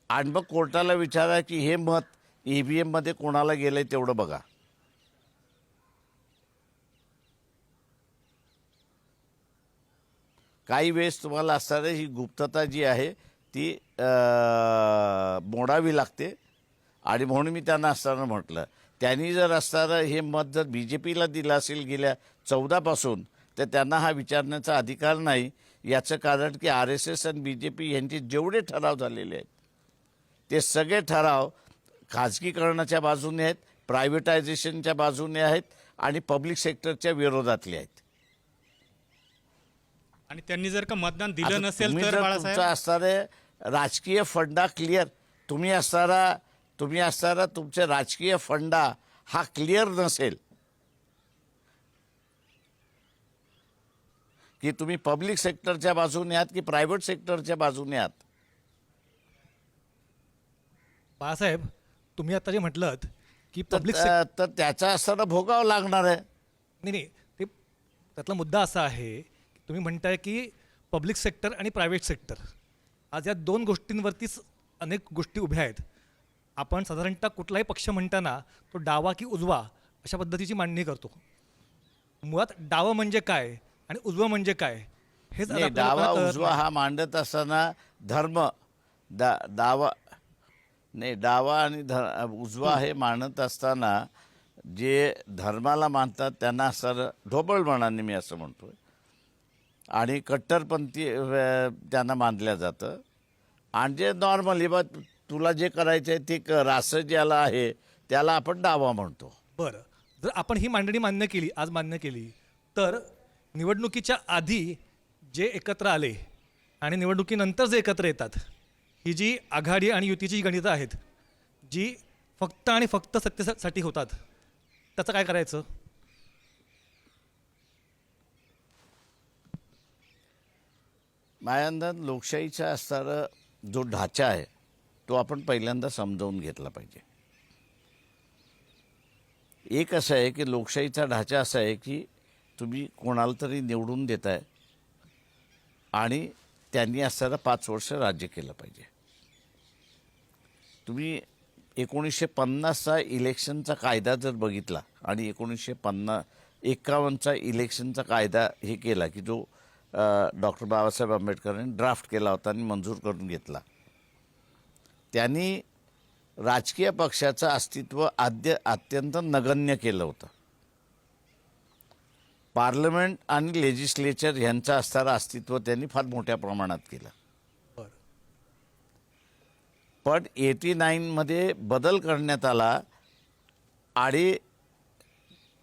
आणि मग कोर्टाला विचारा की हे मत EVM मध्ये कोणाला गेलंय तेवढं बघा. काही वेळेस तुम्हाला असणारी ही गुप्तता जी आहे ती मोडावी लागते. आणि म्हणून मी त्यांना असताना म्हटलं त्यांनी जर असताना हे मत जर BJPला दिलं असेल गेल्या 14 पासून तर त्यांना हा विचारण्याचा अधिकार नाही. याचं कारण की RSS आणि BJP यांचे जेवढे ठराव झालेले आहेत ते सगळे ठराव खाजगीकरणाच्या बाजूने आहेत, प्रायव्हेटायझेशनच्या बाजूने आहेत आणि पब्लिक सेक्टरच्या विरोधातले आहेत. आणि त्यांनी जर का मतदान आता दिलं नसेल तुम्ही तर जर बाळासाहेब, तुमचा असणारे राजकीय फंडा क्लिअर तुम्ही असणारा तुमचे राजकीय फंडा हा क्लिअर नसेल की तुम्ही पब्लिक सेक्टरच्या बाजूने आहात की प्रायव्हेट सेक्टरच्या बाजूने आहात. बाळासाहेब, तुम्ही आता जे म्हटलं की पब्लिक तर त्याचा असताना भोगावं लागणार आहे. नाही नाही, ते त्यातला मुद्दा असा आहे की तुम्ही म्हणताय की पब्लिक सेक्टर आणि प्रायव्हेट सेक्टर आज या दोन गोष्टींवरतीच अनेक गोष्टी उभ्या आहेत. आपण साधारणतः कुठलाही पक्ष म्हणताना तो डावा की उजवा अशा पद्धतीची मांडणी करतो. मुळात डावं म्हणजे काय आणि उजवं म्हणजे काय हेच आज नाही, आपल्याला डावा कळत उजवा नाही. हा मांडत असताना डावा आणि उजवा हे मांडत असताना जे धर्माला मानतात त्यांना असं ढोबळमानाने मी असं म्हणतोय आणि कट्टरपंथी त्यांना मानलं जातं. आणि जे नॉर्मली बा तुला जे करायचं आहे ते कर असं ज्याला आहे त्याला आपण डावा म्हणतो. बरं, जर आपण ही मांडणी मान्य केली तर निवडणुकीच्या आधी जे एकत्र आले आणि निवडणुकीनंतर जे एकत्र येतात ही जी आघाडी आणि युतीची गणितं आहेत जी फक्त आणि फक्त सत्तेसाठी होतात त्याचं काय करायचं? माझ्या अंदाज लोकशाहीचा असणारा जो ढाचा आहे तो आपण पहिल्यांदा समजावून घेतला पाहिजे. एक असं आहे की लोकशाहीचा ढाचा असा आहे की तुम्ही कोणाला तरी निवडून देताय आणि त्यांनी असताना 5 वर्ष राज्य केलं पाहिजे. तुम्ही 1950चा इलेक्शनचा कायदा जर बघितला आणि 1951चा इलेक्शनचा कायदा हे केला की जो डॉक्टर बाबासाहेब आंबेडकरांनी ड्राफ्ट केला होता आणि मंजूर करून घेतला. त्यांनी राजकीय पक्षाचं अस्तित्व अत्यंत नगण्य केलं होतं. पार्लमेंट आणि लेजिस्लेचर यांचं असणारं अस्तित्व त्यांनी फार मोठ्या प्रमाणात केलं. पण 89मध्ये बदल करण्यात आला आणि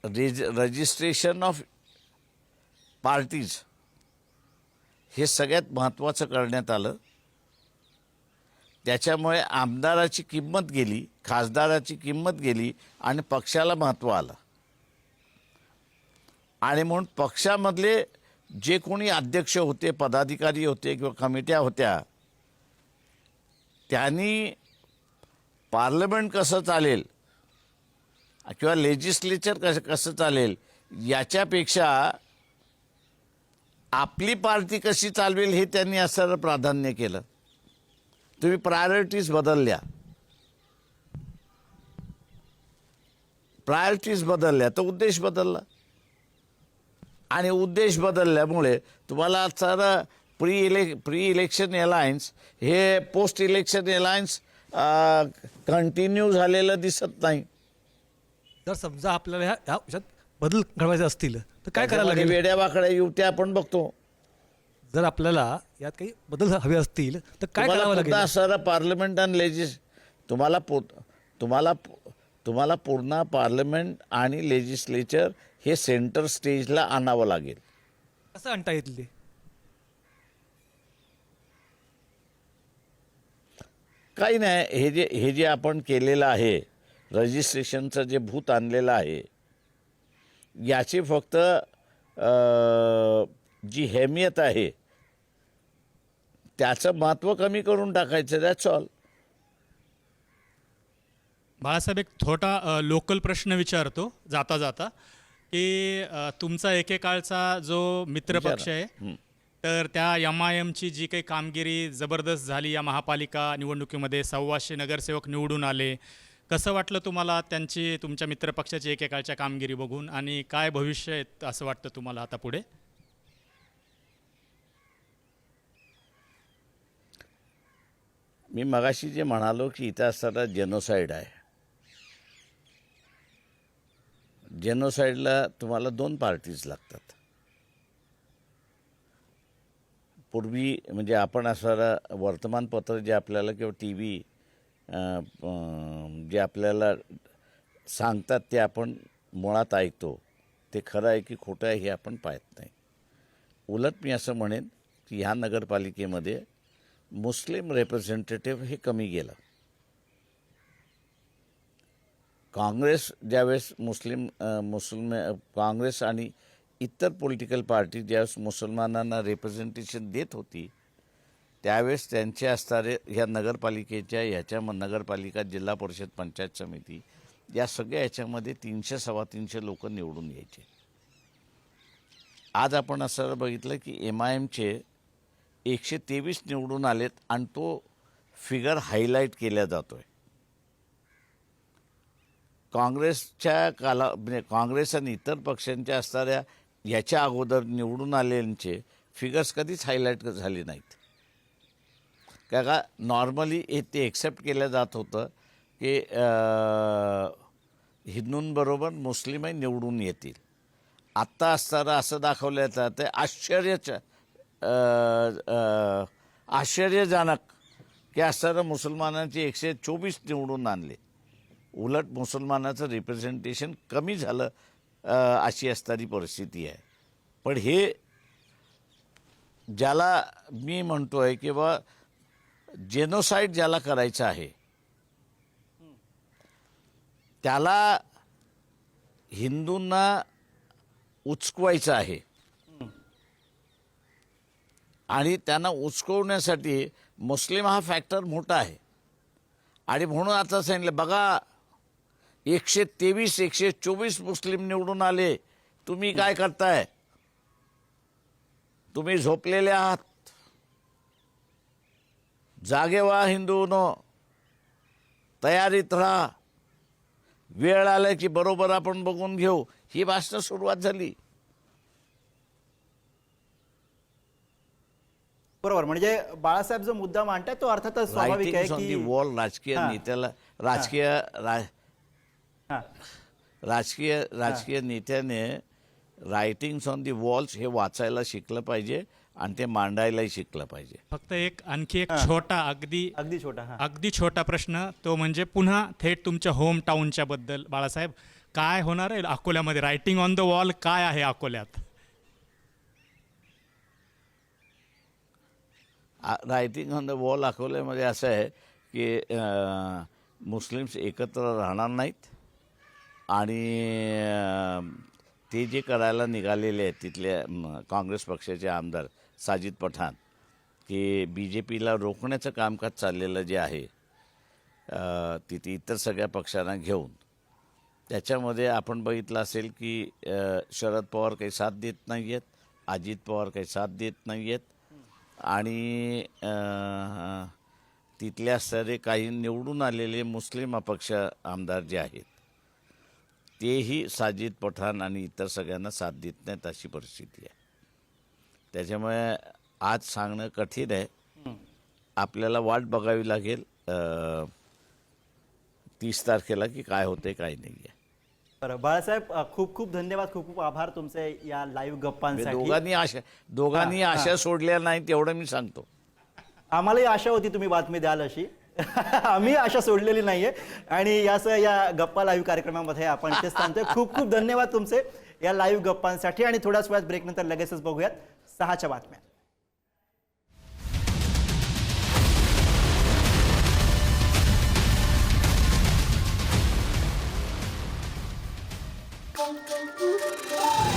रजिस्ट्रेशन ऑफ पार्टीज हे सगळ्यात महत्त्वाचं करण्यात आलं. त्याच्यामुळे आमदाराची किंमत गेली, खासदाराची किंमत गेली आणि पक्षाला महत्त्व आलं. आणि म्हणून पक्षामधले जे कोणी अध्यक्ष होते, पदाधिकारी होते किंवा कमिट्या होत्या त्यांनी पार्लमेंट कसं चालेल किंवा लेजिस्लेचर कसं चालेल याच्यापेक्षा आपली पार्टी कशी चालवेल हे त्यांनी असं प्राधान्य केलं. तुम्ही प्रायोरिटीज बदलल्या तर उद्देश बदलला आणि उद्देश बदलल्यामुळे तुम्हाला सारं प्री इलेक्शन अलायन्स हे पोस्ट इलेक्शन अलायन्स कंटिन्यू झालेलं दिसत नाही. जर समजा आपल्याला ह्या विषयात बदल घडवायचे असतील तर काय करायला त्याच्यामध्ये लागेल? वेड्या वाकड्या युवत्या आपण बघतो. जर आपल्याला यात काही बदल हवे असतील तर काय तुम्हाला करावं पुन्हा लागेल? असणारं पार्लमेंट आणि तुम्हाला पूर्ण पार्लमेंट आणि लेजिस्लेचर हे सेंटर स्टेजला आणावं लागेल. कसं आणता येतील ते? काही नाही, हे जे आपण केलेलं आहे, रजिस्ट्रेशनचं जे भूत आणलेलं आहे, याची फक्त जी अहमियत आहे त्याचं महत्त्व कमी करून टाकायचं, दॅट्स ऑल. बाळासाहेब, एक छोटा लोकल प्रश्न विचारतो जाता जाता की तुमचा एकेकाळचा जो मित्रपक्ष आहे, तर त्या MIMची जी काही कामगिरी जबरदस्त झाली या महापालिका निवडणुकीमध्ये, 1,200 नगरसेवक निवडून आले, कसं वाटलं तुम्हाला तुमच्या मित्रपक्षाची एकेकाळच्या कामगिरी बघून, आणि काय भविष्य आहे असं वाटतं तुम्हाला आता पुढे? मी मगाशी जे म्हणालो की इथं असताना जेनोसाईड आहे. जेनोसाईडला तुम्हाला 2 पार्टीज लागतात. पूर्वी म्हणजे आपण असणारं वर्तमानपत्र जे आपल्याला किंवा TV जे आपल्याला सांगतात ते आपण मुळात ऐकतो. ते खरं आहे की खोटं आहे हे आपण पाहत नाही. उलट मी असं म्हणेन की ह्या नगरपालिकेमध्ये मुस्लिम रिप्रेझेंटेटिव्ह हे कमी गेलं. काँग्रेस ज्यावेळेस काँग्रेस आणि इतर पॉलिटिकल पार्टी ज्यावेळेस मुसलमानांना रिप्रेझेंटेशन देत होती, त्यावेळेस त्यांचे असणारे ह्या नगरपालिकेच्या नगरपालिका, जिल्हा परिषद, पंचायत समिती या सगळ्या याच्यामध्ये 300-325 लोक निवडून यायचे. आज आपण असं बघितलं की MIMचे 123 निवडून आलेत आणि तो फिगर हायलाईट केला जातो आहे. म्हणजे काँग्रेस आणि इतर पक्षांच्या असणाऱ्या याच्या अगोदर निवडून आलेल्यांचे फिगर्स कधीच हायलाईट झाले नाहीत. का नॉर्मली ते एक्सेप्ट केलं जात होतं की हिंदूंबरोबर मुस्लिमही निवडून येतील. आत्ता असताना असं दाखवलं जातं ते आश्चर्यजनक की असताना मुसलमानांचे 124 निवडून आणले. उलट मुसलमानाचं रिप्रेझेंटेशन कमी झालं अशी असणारी परिस्थिती आहे. पण हे ज्याला मी म्हणतो आहे की बा जेनोसाईड ज्याला करायचं आहे त्याला हिंदूंना उचकवायचं आहे आणि त्यांना उचकवण्यासाठी मुस्लिम हा फॅक्टर मोठा आहे. आणि म्हणून आता सांगितलं बघा 123 124 मुस्लिम निवडून आले, तुम्ही काय करताय? तुम्ही झोपलेले आहात. जागे व्हा हिंदूनो, तयारीत राहा, वेळ आला की बरोबर आपण बघून घेऊ. ही भाषणं सुरुवात झाली. बरोबर. म्हणजे बाळासाहेब जो मुद्दा मांडताय तो अर्थातच स्वाभाविक आहे रायटिंग्स ऑन दी की वॉल राजकीय नेत्याला राजकीय नेत्याने रायटिंग्स ऑन दी वॉल्स हे वाचायला शिकलं पाहिजे आणि ते मांडायलाही शिकलं पाहिजे. फक्त आणखी एक छोटा अगदी छोटा अगदी छोटा प्रश्न, तो म्हणजे पुन्हा थेट तुमच्या होम टाऊनच्या बद्दल. बाळासाहेब, काय होणार आहे अकोल्यामध्ये? रायटिंग ऑन द वॉल काय आहे अकोल्यात? रायटिंग ऑन द वॉल अकोल्यामध्ये असं आहे की मुस्लिम्स एकत्र राहणार नाहीत आणि ते जे करायला निघालेले आहेत तिथले काँग्रेस पक्षाचे आमदार साजिद पठाण की BJPला रोखण्याचं कामकाज चाललेलं जे आहे तिथे इतर सगळ्या पक्षांना घेऊन, त्याच्यामध्ये आपण बघितलं असेल की शरद पवार काही साथ देत नाही आहेत, अजित पवार काही साथ देत नाही आहेत आणि तिथले असणारे काही निवडून आलेले मुस्लिम अपक्ष आमदार जे आहेत तेही साजिद पठाण आणि इतर सगळ्यांना साथ देत नाहीत अशी परिस्थिती आहे. त्याच्यामुळे आज सांगणं कठीण आहे. आपल्याला वाट बघावी लागेल 30 तारखेला की काय होते काय नाही आहे. बरं बाळासाहेब, खूप खूप धन्यवाद, खूप खूप आभार तुमचे या लाईव्ह गप्पांसाठी. दोघांनी आशा सोडल्या नाही तेवढं मी सांगतो. आम्हालाही आशा होती तुम्ही बातमी द्याल अशी. आम्ही आशा सोडलेली नाहीये आणि या गप्पा लाईव्ह कार्यक्रमामध्ये आपण तेच सांगतोय. खूप खूप धन्यवाद तुमचे या लाईव्ह गप्पांसाठी आणि थोड्याच वेळात ब्रेक नंतर लगेचच बघूयात 6च्या बातम्या. Thank you.